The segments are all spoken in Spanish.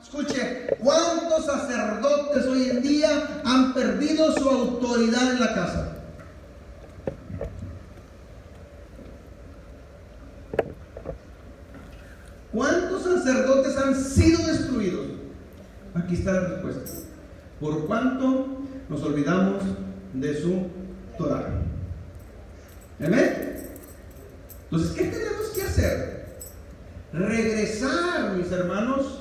Escuche, ¿cuántos sacerdotes hoy en día han perdido su autoridad en la casa? ¿Cuántos sacerdotes han sido destruidos? Aquí está la respuesta. ¿Por cuánto nos olvidamos de su Torah? ¿Amén? Entonces, ¿qué tenemos que hacer? Regresar, mis hermanos,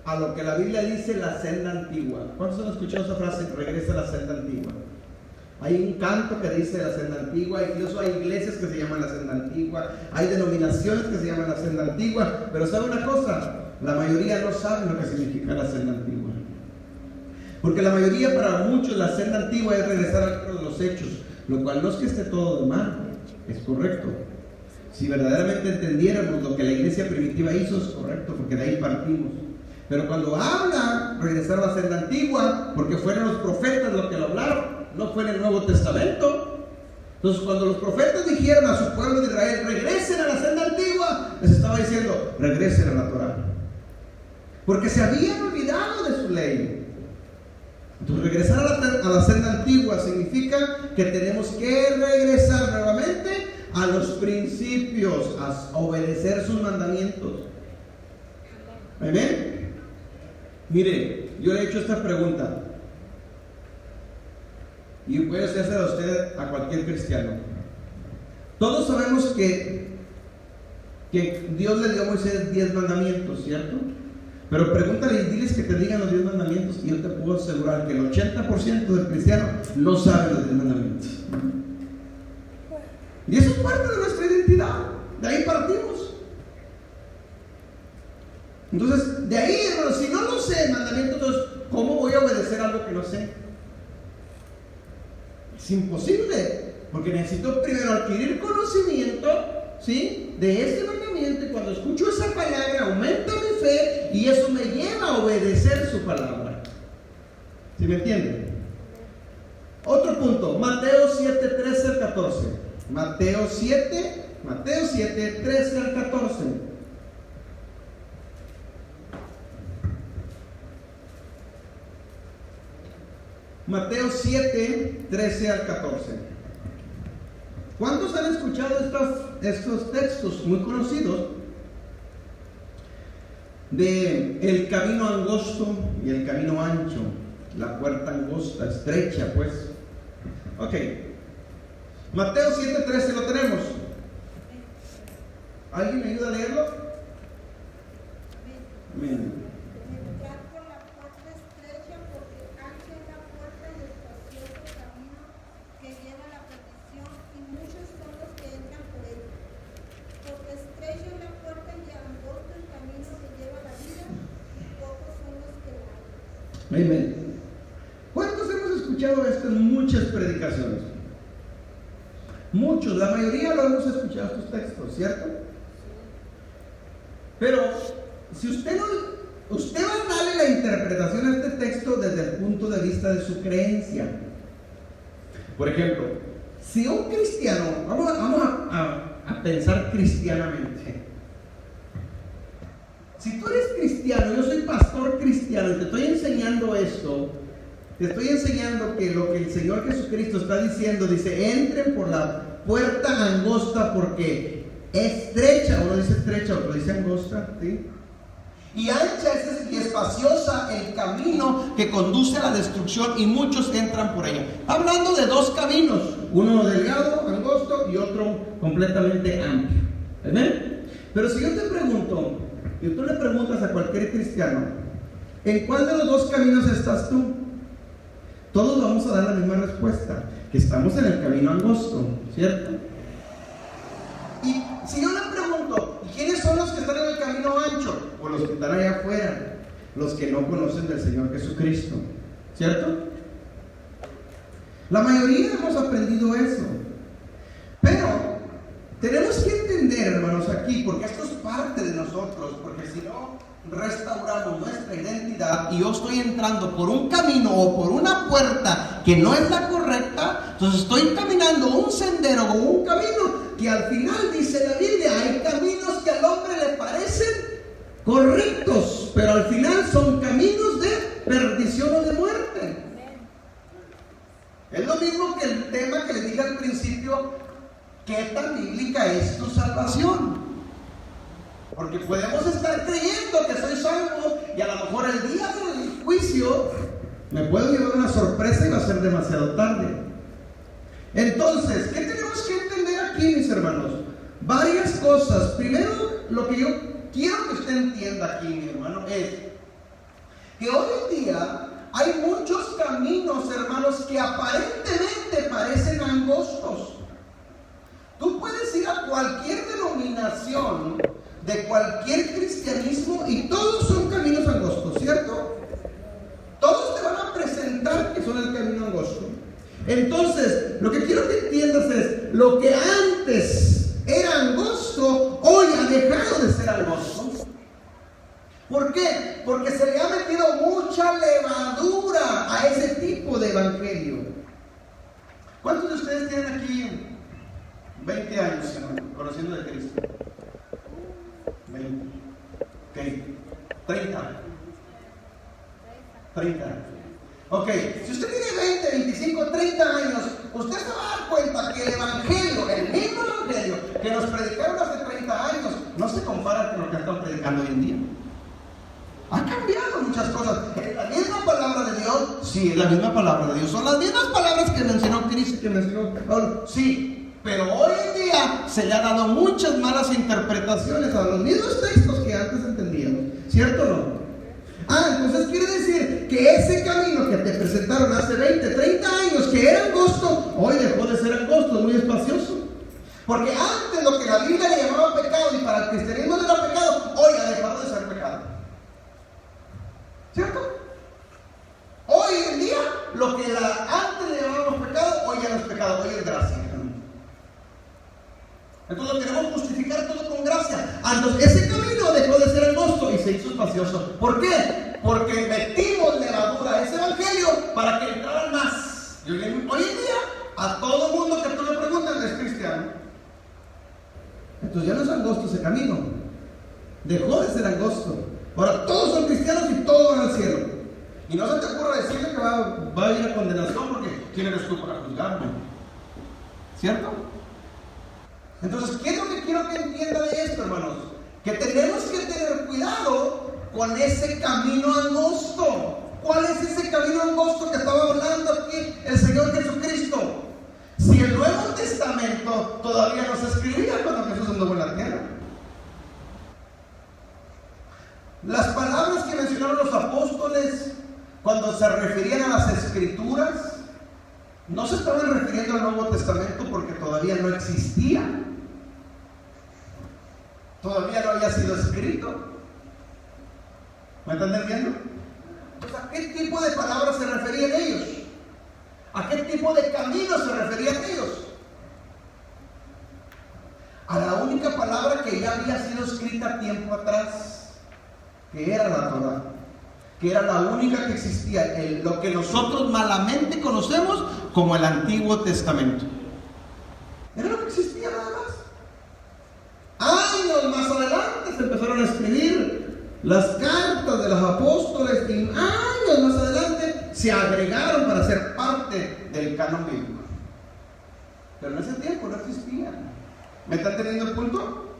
a lo que la Biblia dice, la senda antigua. ¿Cuántos han escuchado esa frase? Regresa a la senda antigua. Hay un canto que dice la senda antigua, incluso hay iglesias que se llaman la senda antigua, hay denominaciones que se llaman la senda antigua, pero ¿sabe una cosa? La mayoría no sabe lo que significa la senda antigua. Porque la mayoría, para muchos, la senda antigua es regresar al libro de los Hechos, lo cual no es que esté todo de mal, es correcto. Si verdaderamente entendiéramos lo que la iglesia primitiva hizo, es correcto, porque de ahí partimos. Pero cuando habla regresar a la senda antigua, porque fueron los profetas los que lo hablaron, no fue en el Nuevo Testamento. Entonces, cuando los profetas dijeron a su pueblo de Israel, regresen a la senda antigua, les estaba diciendo, regresen a la Torah, porque se habían olvidado de su ley. Entonces, regresar a la senda antigua significa que tenemos que regresar nuevamente a los principios, a obedecer sus mandamientos. ¿Amén? Mire, yo le he hecho esta pregunta y puede hacerse a usted, a cualquier cristiano. Todos sabemos que Dios le dio a Moisés 10 mandamientos, ¿cierto? Pero pregúntale y diles que te digan los 10 mandamientos y yo te puedo asegurar que el 80% del cristiano no sabe los 10 mandamientos. Y eso es parte de nuestra identidad, de ahí partimos. Entonces, de ahí, hermanos, si no lo sé el mandamiento, entonces, ¿cómo voy a obedecer algo que no sé? Es imposible, porque necesito primero adquirir conocimiento, ¿sí?, de este mandamiento, y cuando escucho esa palabra aumenta mi fe y eso me lleva a obedecer su palabra. ¿Sí me entienden? Otro punto, Mateo 7, 13 al 14. Mateo 7, 13 al 14. Mateo 7, 13 al 14. ¿Cuántos han escuchado estos textos muy conocidos? De el camino angosto y el camino ancho, la puerta angosta, estrecha, pues. Ok. Mateo 7, 13 lo tenemos. ¿Alguien me ayuda a leerlo? Amén. Amén. ¿Cuántos hemos escuchado esto en muchas predicaciones? Muchos, la mayoría lo hemos escuchado estos textos, ¿cierto? Pero si usted va a darle la interpretación a este texto desde el punto de vista de su creencia. Por ejemplo, si un cristiano, vamos a pensar cristianamente. Si tú eres cristiano, yo soy pastor cristiano y te estoy enseñando esto, te estoy enseñando que lo que el Señor Jesucristo está diciendo, dice, entren por la puerta angosta porque estrecha, uno dice estrecha, otro dice angosta, ¿sí? Y ancha y espaciosa el camino que conduce a la destrucción y muchos entran por ella. Hablando de dos caminos, uno delgado, angosto y otro completamente amplio. ¿Amén? Pero si yo te pregunto, y tú le preguntas a cualquier cristiano, ¿en cuál de los dos caminos estás tú? Todos vamos a dar la misma respuesta, que estamos en el camino angosto, ¿cierto? Y si yo le pregunto, ¿quiénes son los que están en el camino ancho? Pues los que están allá afuera, los que no conocen del Señor Jesucristo, ¿cierto? La mayoría hemos aprendido eso, pero tenemos que entender, hermanos, aquí, porque esto es parte de nosotros, porque si no restauramos nuestra identidad y yo estoy entrando por un camino o por una puerta que no es la correcta, entonces estoy caminando un sendero o un camino que al final dice la Biblia, hay caminos que al hombre le parecen correctos, pero al final son caminos de perdición o de muerte. Es lo mismo que el tema que les dije al principio, ¿qué tan bíblica es tu salvación? Porque podemos estar creyendo que soy salvo y a lo mejor el día del juicio me puedo llevar una sorpresa y va a ser demasiado tarde. Entonces, ¿qué tenemos que entender aquí, mis hermanos? Varias cosas. Primero, lo que yo quiero que usted entienda aquí, mi hermano, es que hoy en día hay muchos caminos, hermanos, que aparentemente parecen angostos. Tú puedes ir a cualquier denominación de cualquier cristianismo y todos son caminos angostos, ¿cierto? Todos te van a presentar que son el camino angosto. Entonces, lo que quiero que entiendas es, lo que antes era angosto, hoy ha dejado de ser angosto. ¿Por qué? Porque se le ha metido mucha levadura a ese tipo de evangelio. ¿Cuántos de ustedes tienen aquí 20 años, hermano, conociendo de Cristo? 20. Ok. 30. 30. Ok. Si usted tiene 20, 25, 30 años, usted se va a dar cuenta que el evangelio, el mismo evangelio que nos predicaron hace 30 años, no se compara con lo que están predicando hoy en día. Ha cambiado muchas cosas. ¿Es la misma palabra de Dios? Sí, es la misma palabra de Dios. ¿Son las mismas palabras que mencionó Cristo y que mencionó Pablo? Sí, pero hoy en día se le han dado muchas malas interpretaciones a los mismos textos que antes entendíamos. ¿Cierto o no? Entonces quiere decir que ese camino que te presentaron hace 20, 30 años, que era angosto, hoy dejó de ser angosto, es muy espacioso. Porque antes lo que la Biblia le llamaba pecado y para el cristianismo no era pecado, hoy ha dejado de ser pecado. ¿Cierto? Hoy en día, lo que antes le llamábamos pecado, hoy ya no es pecado, hoy es gracia. Entonces lo queremos justificar todo con gracia. Entonces ese camino dejó de ser angosto y se hizo espacioso. ¿Por qué? Porque metimos levadura a ese evangelio para que entraran más. Y hoy en día, a todo mundo que tú le preguntas es cristiano. Entonces ya no es angosto ese camino. Dejó de ser angosto. Ahora todos son cristianos y todos van al cielo. Y no se te ocurra decirle que va a ir a condenación, porque ¿quién eres tú para juzgarme? ¿Cierto? Entonces, ¿qué es lo que quiero que entienda de esto, hermanos? Que tenemos que tener cuidado con ese camino angosto. ¿Cuál es ese camino angosto que estaba hablando aquí el Señor Jesucristo? Si el Nuevo Testamento todavía no se escribía cuando Jesús anduvo en la tierra. Las palabras que mencionaron los apóstoles cuando se referían a las Escrituras no se estaban refiriendo al Nuevo Testamento porque todavía no existía. Todavía no había sido escrito. ¿Me están entendiendo? Entonces, ¿a qué tipo de palabras se referían ellos? ¿A qué tipo de camino se referían ellos? A la única palabra que ya había sido escrita tiempo atrás, que era la Torá, que era la única que existía, lo que nosotros malamente conocemos como el Antiguo Testamento. Era lo que existía nada más. Años más adelante se empezaron a escribir las cartas de los apóstoles y años más adelante se agregaron para ser parte del canon bíblico. Pero en ese tiempo no existía. ¿Me están teniendo el punto?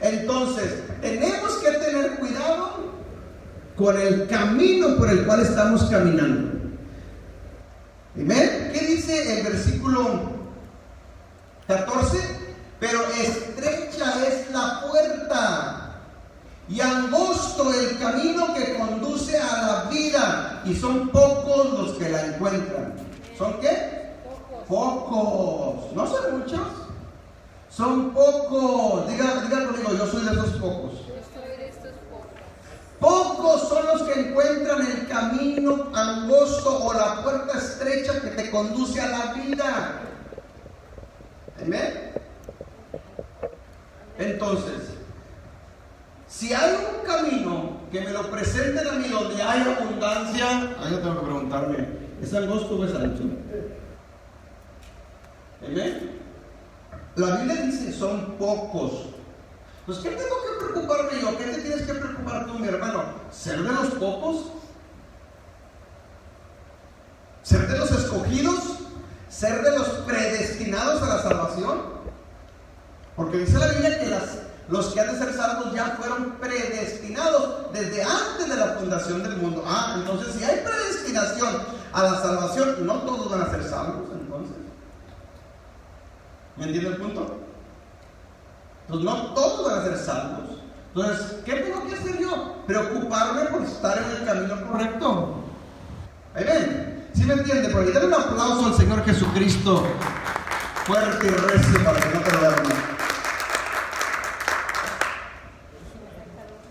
Entonces, tenemos que tener cuidado con el camino por el cual estamos caminando. ¿Amén? ¿Qué dice el versículo 14? Pero estrecha es la puerta y angosto el camino que conduce a la vida, y son pocos los que la encuentran. ¿Son qué? Pocos. ¿No son muchos? Son pocos. Diga conmigo, yo soy de esos pocos. Pocos son los que encuentran el camino angosto o la puerta estrecha que te conduce a la vida. ¿Amén? Entonces, si hay un camino que me lo presenten a mí donde hay abundancia, ahí yo tengo que preguntarme, ¿es angosto o es ancho? ¿Amén? La Biblia dice son pocos. Pues, ¿qué tengo que preocuparme yo? ¿Qué te tienes que preocupar tú, mi hermano? ¿Ser de los pocos? ¿Ser de los escogidos? ¿Ser de los predestinados a la salvación? Porque dice la Biblia que los que han de ser salvos ya fueron predestinados desde antes de la fundación del mundo. Entonces si hay predestinación a la salvación, no todos van a ser salvos entonces. ¿Me entiende el punto? Entonces no todos van a ser salvos. Entonces, ¿qué tengo que hacer yo? Preocuparme por estar en el camino correcto. Amén. ¿Sí me entiende? Pero dale un aplauso al Señor Jesucristo fuerte y recio para que no te lo duermas.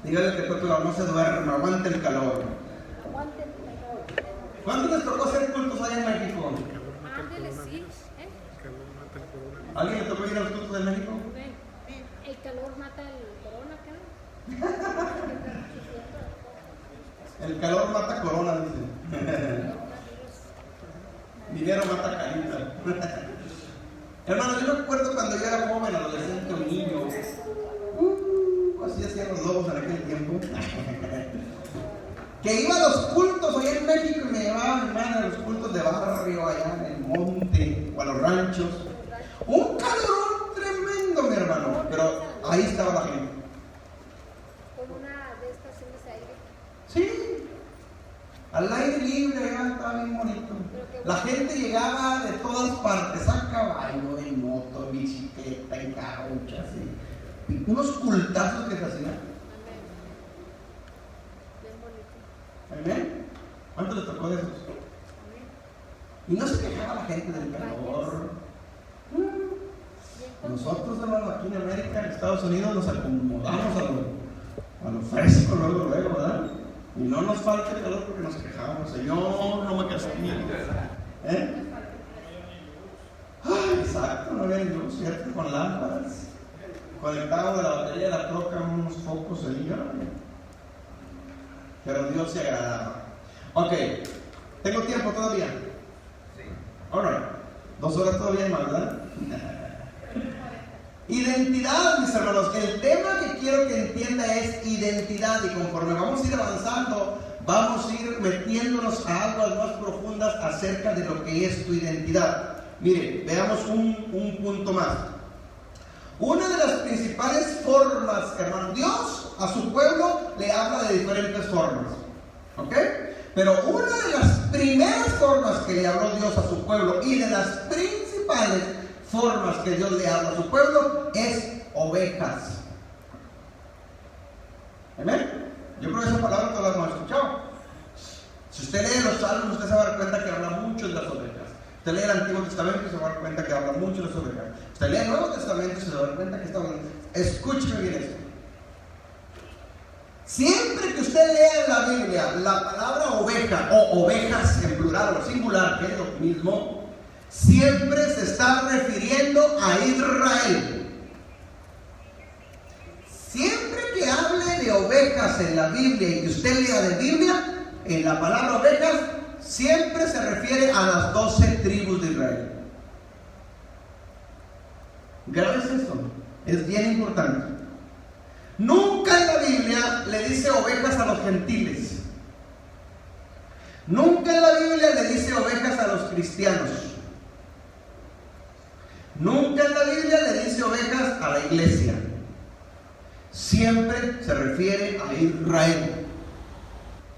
Dígale que no se duerma, aguante el calor. ¿Cuántos les tocó hacer cultos allá en México? Ándale, sí. ¿Alguien le tocó ir a los cultos de México? El calor mata el corona, acá. El calor mata corona, dice. Dinero mata carita. Hermano, yo me acuerdo cuando yo era joven, adolescente o niño. Así hacían los lobos en aquel tiempo. Que iba a los cultos allá en México y me llevaban, hermano, a los cultos de barrio, allá en el monte o a los ranchos. Un calor tremendo, mi hermano. Pero ahí estaba la gente. Como una de estaciones de aire. Sí. Al aire libre, ya estaba bien bonito. La gente llegaba de todas partes, a caballo, en moto, en bicicleta, en carrocha, así. Y unos cultazos que se hacían. Bien bonito. ¿Amén? ¿Cuánto les tocó de esos? Y no se quejaba la gente del calor. Nosotros, hermano, aquí en América, en Estados Unidos, nos acomodamos a lo fresco luego, ¿verdad? Y no nos falta el calor porque nos quejamos. Señor, no me castigue. Exacto, no había luz, ¿cierto? Con lámparas. Conectado de la batería de la troca unos focos ahí. Pero Dios se agradaba. Ok, ¿tengo tiempo todavía? Sí. Alright. 2 horas todavía más, ¿verdad? Identidad, mis hermanos. El tema que quiero que entienda es identidad. Y conforme vamos a ir avanzando, vamos a ir metiéndonos a aguas más profundas acerca de lo que es tu identidad. Mire, veamos un punto más. Una de las principales formas, hermano, Dios a su pueblo le habla de diferentes formas, ¿ok? Pero una de las primeras formas que le habló Dios a su pueblo y de las principales formas que Dios le habla a su pueblo es ovejas. ¿Amén? Yo creo que esa palabra todas las hemos escuchado. Si usted lee los salmos, usted se va a dar cuenta que habla mucho de las ovejas. Usted lee el Antiguo Testamento y se va a dar cuenta que habla mucho de las ovejas. Usted lee el Nuevo Testamento y se va a dar cuenta que está hablando. Escúcheme bien esto. Siempre que usted lea en la Biblia la palabra oveja o ovejas en plural o singular, que es lo mismo, siempre se está refiriendo a Israel. Siempre que hable de ovejas en la Biblia y que usted lea de Biblia, en la palabra ovejas, siempre se refiere a las 12 tribus de Israel. ¿Grabes eso? Es bien importante. Nunca en la Biblia le dice ovejas a los gentiles. Nunca en la Biblia le dice ovejas a los cristianos. Nunca en la Biblia le dice ovejas a la iglesia. Siempre se refiere a Israel.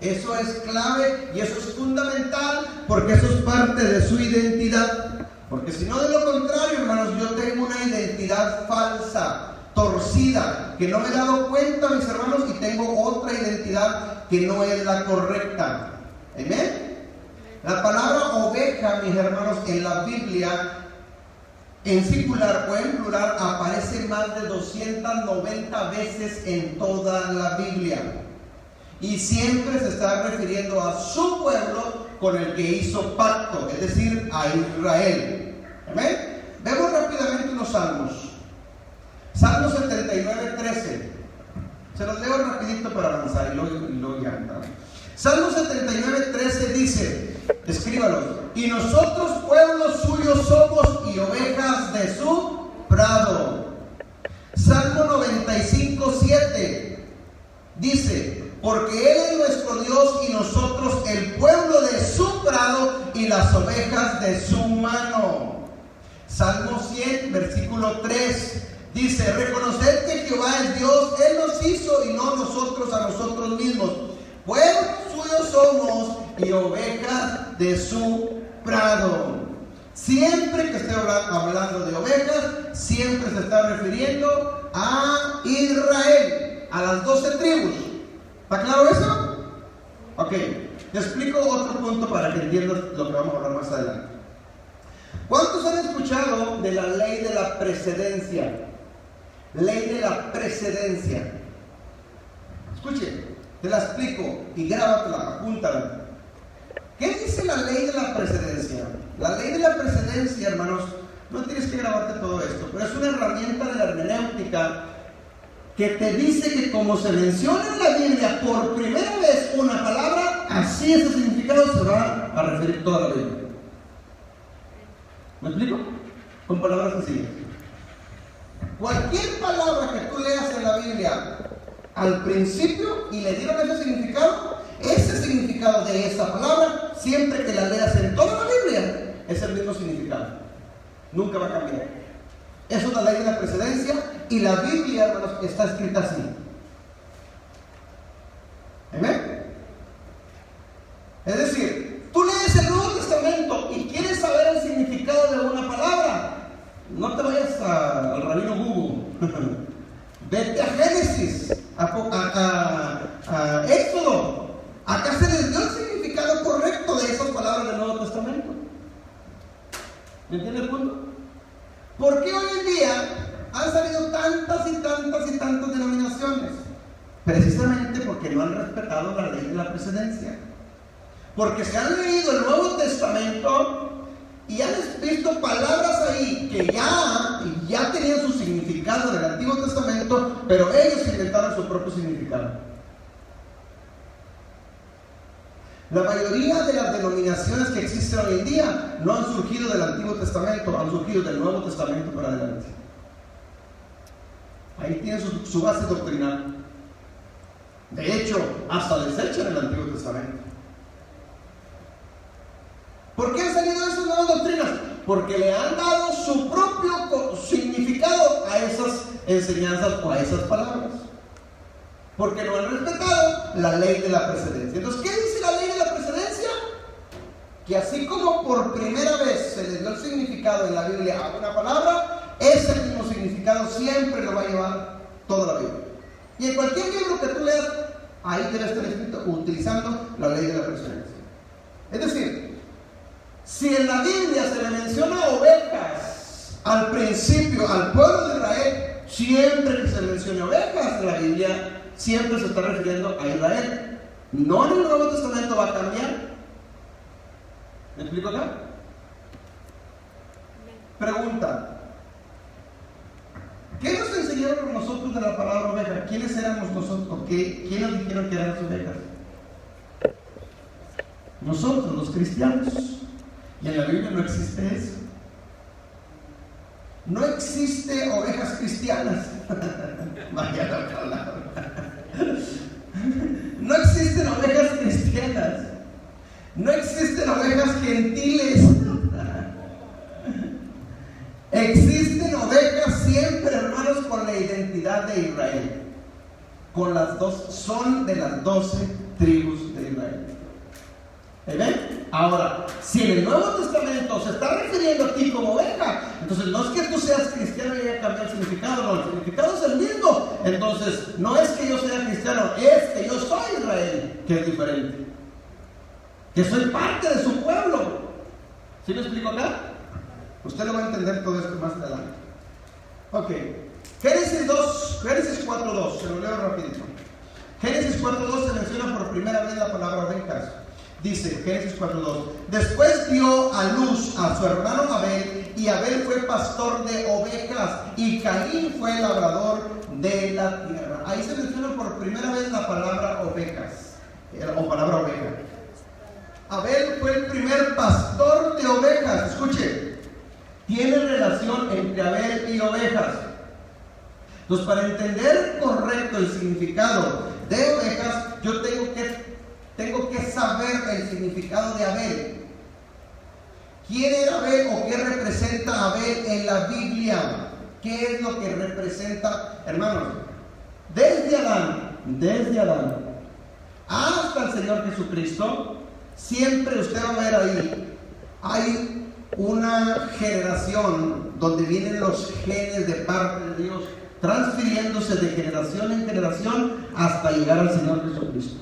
Eso es clave y eso es fundamental porque eso es parte de su identidad. Porque si no, de lo contrario, hermanos, yo tengo una identidad falsa, torcida, que no me he dado cuenta, mis hermanos, y tengo otra identidad que no es la correcta. ¿Amén? La palabra oveja, mis hermanos, en la Biblia, en singular o en plural, aparece más de 290 veces en toda la Biblia. Y siempre se está refiriendo a su pueblo con el que hizo pacto, es decir, a Israel. ¿Amén? Vemos rápidamente unos salmos. Salmo 79, 13. Se los leo rapidito para avanzar y luego ya. Salmo 79, 13 dice, escríbalo: y nosotros pueblos suyos somos y ovejas de su prado. Salmo 95, Dice, porque Él es nuestro Dios y nosotros el pueblo de su prado y las ovejas de su mano. Salmo 100, versículo 3. Dice, reconoced que Jehová es Dios, Él nos hizo y no nosotros a nosotros mismos. Pueblo suyo somos y ovejas de su prado. Siempre que esté hablando de ovejas, siempre se está refiriendo a Israel, a las 12 tribus. ¿Está claro eso? Ok, te explico otro punto para que entiendas lo que vamos a hablar más adelante. ¿Cuántos han escuchado de la ley de la precedencia? Ley de la precedencia. Escuche, te la explico y grábatela, apúntala. ¿Qué dice la ley de la precedencia? La ley de la precedencia, hermanos, no tienes que grabarte todo esto, pero es una herramienta de la hermenéutica que te dice que como se menciona en la Biblia por primera vez una palabra, así ese significado se va a referir toda la Biblia. ¿Me explico? Con palabras sencillas. Cualquier palabra que tú leas en la Biblia al principio y le dieron ese significado de esa palabra, siempre que la leas en toda la Biblia, es el mismo significado. Nunca va a cambiar. Eso es la ley de la precedencia y la Biblia, hermanos, está escrita así. ¿Amén? Es decir, tú lees el Nuevo Testamento y quieres saber el significado de una palabra, no te vayas al rabino Google. Vete a Génesis, a Éxodo. Acá se les dio el significado correcto de esas palabras del Nuevo Testamento. ¿Me entiende el punto? ¿Por qué hoy en día han salido tantas y tantas denominaciones? Precisamente porque no han respetado la ley de la precedencia. Porque se han leído el Nuevo Testamento y han visto palabras ahí que ya tenían su significado del Antiguo Testamento, pero ellos inventaron su propio significado. La mayoría de las denominaciones que existen hoy en día no han surgido del Antiguo Testamento, han surgido del Nuevo Testamento para adelante. Ahí tienen su base doctrinal. De hecho, hasta desechan el Antiguo Testamento. ¿Por qué han salido esas nuevas doctrinas? Porque le han dado su propio significado a esas enseñanzas o a esas palabras. Porque no han respetado la ley de la precedencia. Entonces, ¿qué dice la ley de la precedencia? Que así como por primera vez se les dio el significado en la Biblia a una palabra, ese mismo significado siempre lo va a llevar toda la Biblia. Y en cualquier libro que tú leas, ahí debe estar escrito utilizando la ley de la precedencia. Es decir, si en la Biblia se le menciona ovejas al principio al pueblo de Israel, siempre que se mencione ovejas en la Biblia, siempre se está refiriendo a Israel. No en el Nuevo Testamento va a cambiar. ¿Me explico acá? Pregunta: ¿qué nos enseñaron nosotros de la palabra oveja? ¿Quiénes éramos nosotros? ¿Quién nos dijeron que eran las ovejas? Nosotros, los cristianos. Y en la Biblia no existe eso. No existe ovejas cristianas. Vaya la palabra. No existen ovejas cristianas. No existen ovejas gentiles. Existen ovejas siempre, hermanos, con la identidad de Israel. Con las dos, son de las 12 tribus de Israel. ¿Ven? Ahora, si en el Nuevo Testamento se está refiriendo a ti como oveja, entonces no es que tú seas cristiano y haya cambiado el significado, no, el significado es el mismo. Entonces, no es que yo sea cristiano, es que yo soy Israel, que es diferente. Que soy parte de su pueblo. ¿Sí me explico acá? Usted lo va a entender todo esto más adelante. Ok. Génesis 4.2, se lo leo rapidito. Génesis 4.2 se menciona por primera vez la palabra ovejas. Dice Génesis 4.2: después dio a luz a su hermano Abel, y Abel fue pastor de ovejas, y Caín fue labrador de la tierra. Ahí se menciona por primera vez la palabra ovejas, o palabra oveja. Abel fue el primer pastor de ovejas. Escuche, tiene relación entre Abel y ovejas. Entonces, para entender correcto el significado de ovejas, yo tengo que saber el significado de Abel. ¿Quién era Abel o qué representa Abel en la Biblia? ¿Qué es lo que representa, hermanos? Desde Adán hasta el Señor Jesucristo, siempre usted va a ver ahí, hay una generación donde vienen los genes de parte de Dios, transfiriéndose de generación en generación hasta llegar al Señor Jesucristo.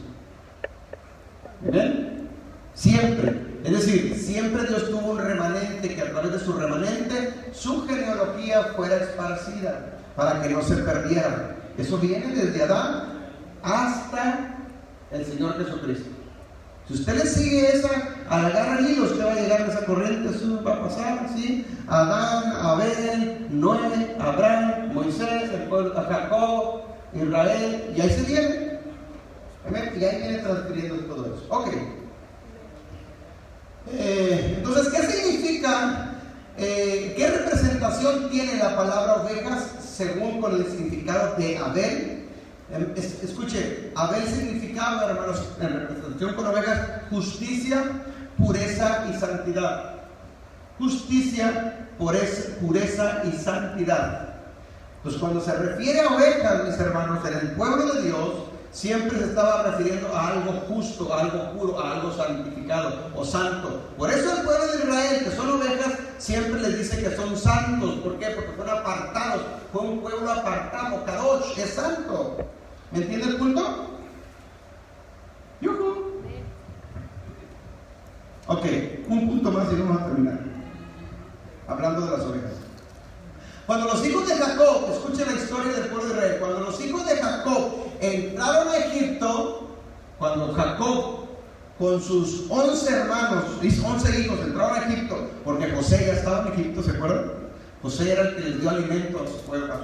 ¿Ven? Siempre. Es decir, siempre Dios tuvo un remanente que a través de su remanente su genealogía fuera esparcida para que no se perdiera. Eso viene desde Adán hasta el Señor Jesucristo. Si usted le sigue esa, al agarrar el hilo, usted va a llegar a esa corriente, eso va a pasar, ¿sí? Adán, Abel, Noé, Abraham, Moisés, el pueblo de Jacob, Israel, y ahí se viene. Y ahí viene transfiriendo todo eso. Ok. Entonces, ¿qué significa? ¿Qué representación tiene la palabra ovejas según con el significado de Abel? Escuche, Abel significaba, hermanos, en representación con ovejas, justicia, pureza y santidad. Justicia, pureza y santidad. Pues cuando se refiere a ovejas, mis hermanos, en el pueblo de Dios, siempre se estaba refiriendo a algo justo, a algo puro, a algo santificado o santo. Por eso el pueblo de Israel, que son ovejas, siempre les dice que son santos. ¿Por qué? Porque fueron apartados. Fue un pueblo apartado. Kadosh es santo. ¿Me entiende el punto? ¡Yuhu! Ok, un punto más y vamos a terminar. Hablando de las ovejas. Cuando los hijos de Jacob, escuchen la historia del pueblo de Israel, cuando los hijos de Jacob entraron a Egipto, cuando Jacob con sus 11 hermanos, 11 hijos entraron a Egipto, porque José ya estaba en Egipto, ¿se acuerdan? José era el que les dio alimento a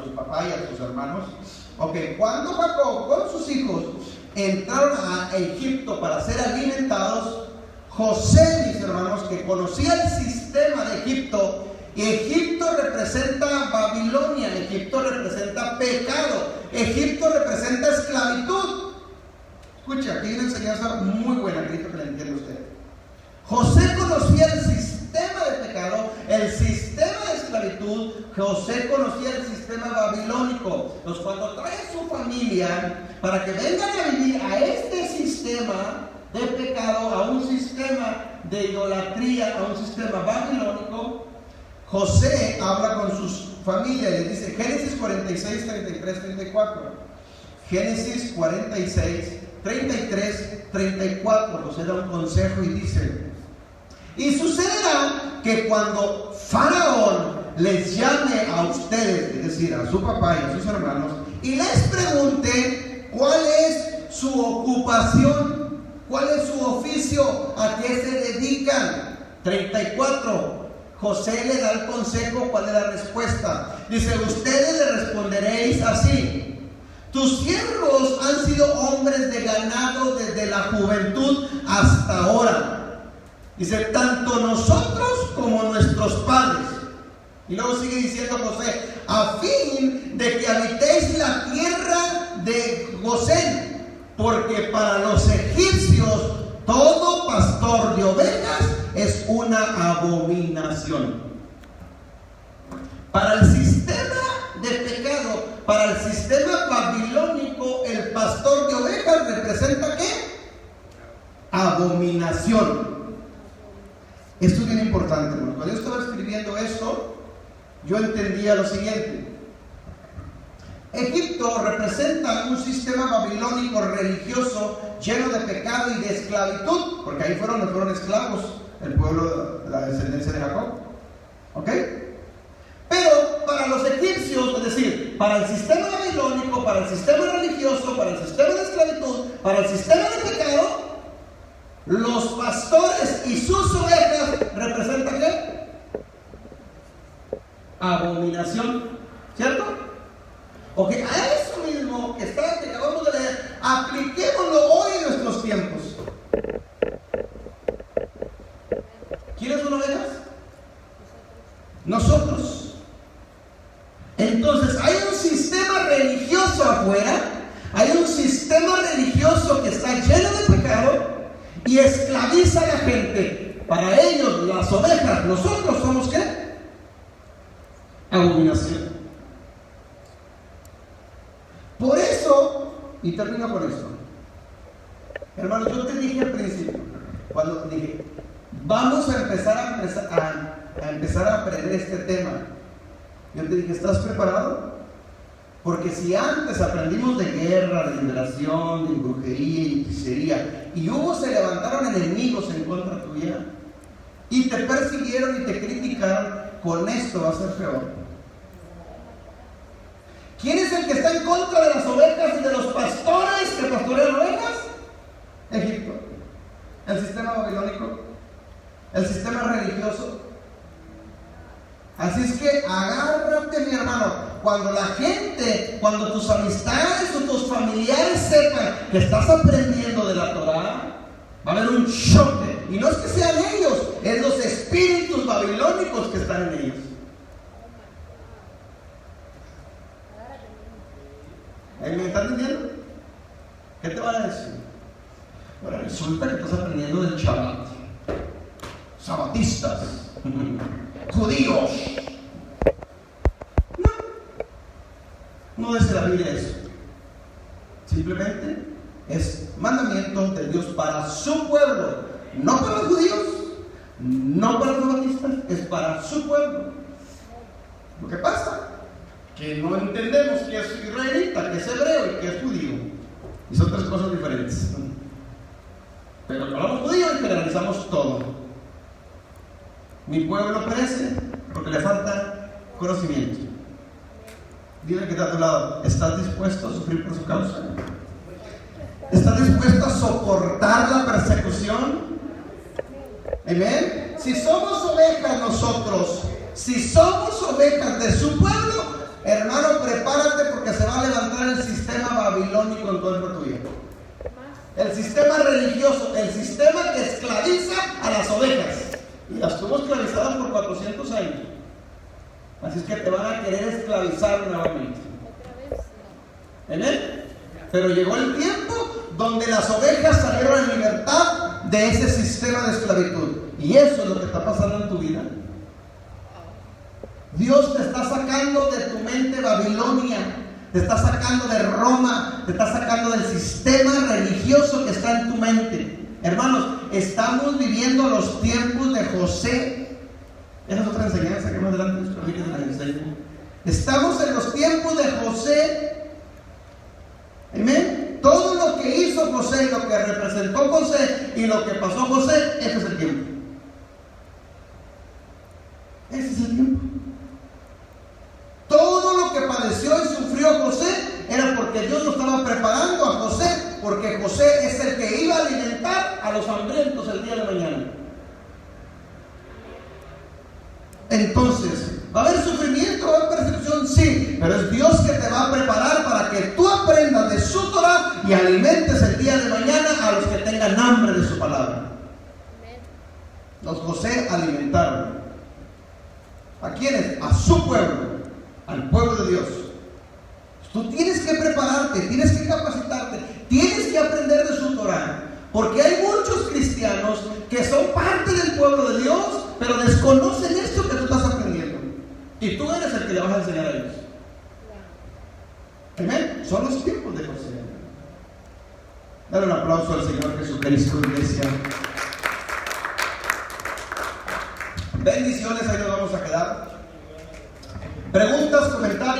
sus papás y a sus hermanos. Ok, cuando Jacob con sus hijos entraron a Egipto para ser alimentados, José, mis hermanos, que conocía el sistema de Egipto, y Egipto representa Babilonia, Egipto representa pecado, Egipto representa esclavitud. Escucha, aquí hay una enseñanza muy buena, necesito que la entienda usted. José conocía el sistema de pecado, el sistema de esclavitud. José conocía el sistema babilónico. Entonces, cuando trae a su familia para que vengan a vivir a este sistema de pecado, a un sistema de idolatría, a un sistema babilónico, José habla con sus familias y les dice, Génesis 46, 33, 34. Génesis 46, 33, 34. José da un consejo y dice, y sucederá que cuando Faraón les llame a ustedes, es decir, a su papá y a sus hermanos, y les pregunte cuál es su ocupación, cuál es su oficio, a qué se dedican. 34. José le da el consejo, ¿cuál es la respuesta? Dice, ustedes le responderéis así: tus siervos han sido hombres de ganado desde la juventud hasta ahora. Dice, tanto nosotros como nuestros padres. Y luego sigue diciendo José, a fin de que habitéis la tierra de Gosén, porque para los egipcios todo pastor de ovejas es una abominación. Para el sistema de pecado, para el sistema babilónico, el pastor de ovejas representa ¿qué? Abominación. Esto es bien importante, hermano. Cuando yo estaba escribiendo esto, yo entendía lo siguiente. Egipto representa un sistema babilónico religioso lleno de pecado y de esclavitud, porque ahí fueron esclavos el pueblo de la descendencia de Jacob. ¿Ok? Pero para los egipcios, es decir, para el sistema babilónico, para el sistema religioso, para el sistema de esclavitud, para el sistema de pecado, los pastores y sus ovejas representan ¿qué? Abominación, ¿cierto? Ok, a eso mismo que acabamos de leer, apliquémoslo hoy en nuestros tiempos. ¿Quiénes son ovejas? Nosotros. Entonces, hay un sistema religioso afuera, hay un sistema religioso y esclaviza a la gente. Para ellos, las ovejas, nosotros somos ¿qué? Abominación. Por eso, y termino con esto, hermano, yo te dije al principio, cuando te dije, vamos a empezar a aprender este tema, yo te dije, ¿estás preparado? Porque si antes aprendimos de guerra, de liberación, de brujería y hechicería, y se levantaron enemigos en contra tuya, y te persiguieron y te criticaron, con esto va a ser peor. ¿Quién es el que está en contra de las ovejas y de los pastores que pastorean ovejas? Egipto, el sistema babilónico, el sistema religioso. Así es que agárrate, mi hermano, cuando la gente, cuando tus amistades o tus familiares sepan que estás aprendiendo de la Torah, va a haber un choque. Y no es que sean ellos, es los espíritus babilónicos que están en ellos. ¿Me están entendiendo? ¿Qué te van a decir? Bueno, resulta que estás aprendiendo del Shabbat. Sabatistas, judíos. No dice la Biblia eso. Simplemente es mandamiento de Dios para su pueblo, no para los judíos, no para los sabatistas, es para su pueblo. Lo que pasa que no entendemos que es israelita, que es hebreo y que es judío, y son tres cosas diferentes. Pero hablamos judío y generalizamos todo. Mi pueblo perece porque le falta conocimiento. Dile que está a tu lado, ¿estás dispuesto a sufrir por su causa? ¿Estás dispuesto a soportar la persecución? Amén. Si somos ovejas nosotros, si somos ovejas de su pueblo, hermano, prepárate porque se va a levantar el sistema babilónico en contra tuyo. El sistema religioso, el sistema que esclaviza a las ovejas. Y las tuvo esclavizadas por 400 años. Así es que te van a querer esclavizar nuevamente. ¿Amén? Pero llegó el tiempo donde las ovejas salieron en libertad de ese sistema de esclavitud. Y eso es lo que está pasando en tu vida. Dios te está sacando de tu mente Babilonia, te está sacando de Roma, te está sacando del sistema religioso que está en tu mente. Hermanos, estamos viviendo los tiempos de José. Esa es otra enseñanza que más adelante les la enseño. Estamos en los tiempos de José. Amén. Todo lo que hizo José, lo que representó José y lo que pasó José, ese es el tiempo. Ese es el tiempo. Todo lo que padeció y sufrió José era porque Dios lo estaba preparando a José, porque José es el que iba a alimentar a los hambrientos el día de mañana. Entonces, ¿va a haber sufrimiento, va a haber persecución? Sí, pero es Dios que te va a preparar para que tú aprendas de su Torah y alimentes el día de mañana a los que tengan hambre de su palabra. Los José alimentaron. ¿A quiénes? A su pueblo, al pueblo de Dios. Tú tienes que prepararte, tienes que capacitarte, tienes que aprender de su Torah, porque hay muchos cristianos que son parte del pueblo de Dios, pero desconocen esto que tú estás aprendiendo, y tú eres el que le vas a enseñar a ellos. Amén. Son los tiempos de José. Dale un aplauso al Señor Jesucristo, iglesia. Bendiciones, ahí nos vamos a quedar. Preguntas, comentarios.